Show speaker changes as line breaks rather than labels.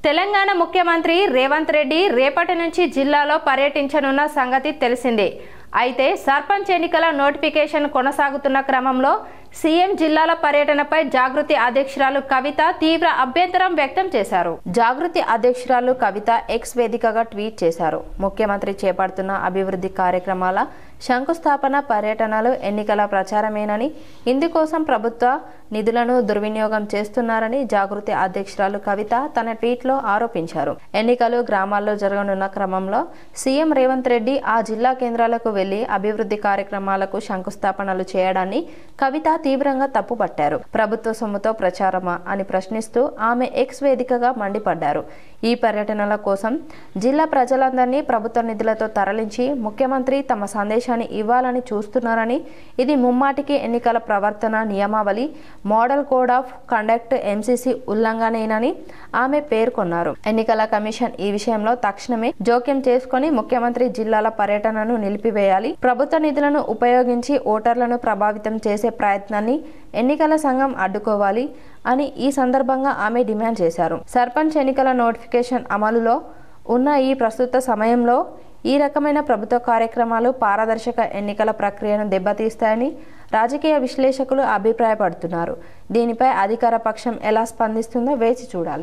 తెలంగాణ ముఖ్యమంత్రి రేవంత్ రెడ్డి రేపటి నుంచి జిల్లాలో పర్యటించనున్న సంగతి తెలిసిందే. అయితే సర్పంచ్ ఎన్నికల నోటిఫికేషన్ కొనసాగుతున్న క్రమంలో సీఎం జిల్లాల పర్యటనపై జాగృతి అధ్యక్షురాలు కవిత తీవ్ర అభ్యంతరం వ్యక్తం చేశారు. జాగృతి అధ్యక్షురాలు కవిత ఎక్స్ వేదికగా ట్వీట్ చేశారు. ముఖ్యమంత్రి చేపడుతున్న అభివృద్ధి కార్యక్రమాల శంకుస్థాపన పర్యటనలు ఎన్నికల ప్రచారమేనని, ఇందుకోసం ప్రభుత్వ నిధులను దుర్వినియోగం చేస్తున్నారని జాగృతి అధ్యక్షురాలు కవిత తన ట్వీట్లో ఆరోపించారు. ఎన్నికలు గ్రామాల్లో జరగనున్న క్రమంలో సీఎం రేవంత్ రెడ్డి ఆ జిల్లా కేంద్రాలకు వెళ్లి అభివృద్ధి కార్యక్రమాలకు శంకుస్థాపనలు చేయడాన్ని కవిత తీవ్రంగా తప్పుపట్టారు. ప్రభుత్వ సొమ్ముతో ప్రచారమా అని ప్రశ్నిస్తూ ఆమె ఎక్స్ వేదికగా మండిపడ్డారు. ఈ పర్యటనల కోసం జిల్లా ప్రజలందరినీ ప్రభుత్వ నిధులతో తరలించి ముఖ్యమంత్రి తమ సందేశాన్ని ఇవ్వాలని చూస్తున్నారని, ఇది ముమ్మాటికి ఎన్నికల ప్రవర్తన నియమావళి model code of conduct MCC ఉల్లంఘనేనని ఆమె పేర్కొన్నారు. ఎన్నికల కమిషన్ ఈ విషయంలో తక్షణమే జోక్యం చేసుకుని ముఖ్యమంత్రి జిల్లాల పర్యటనను నిలిపివేయాలి. ప్రభుత్వ నిధులను ఉపయోగించి ఓటర్లను ప్రభావితం చేసే ప్రయత్నాన్ని ఎన్నికల సంఘం అడ్డుకోవాలి అని ఈ సందర్భంగా ఆమె డిమాండ్ చేశారు. సర్పంచ్ ఎన్నికల నోటిఫికేషన్ అమలులో ఉన్న ఈ ప్రస్తుత సమయంలో ఈ రకమైన ప్రభుత్వ కార్యక్రమాలు పారదర్శక ఎన్నికల ప్రక్రియను దెబ్బతీస్తాయని రాజకీయ విశ్లేషకులు అభిప్రాయపడుతున్నారు. దీనిపై అధికార పక్షం ఎలా స్పందిస్తుందో వేచి చూడాలి.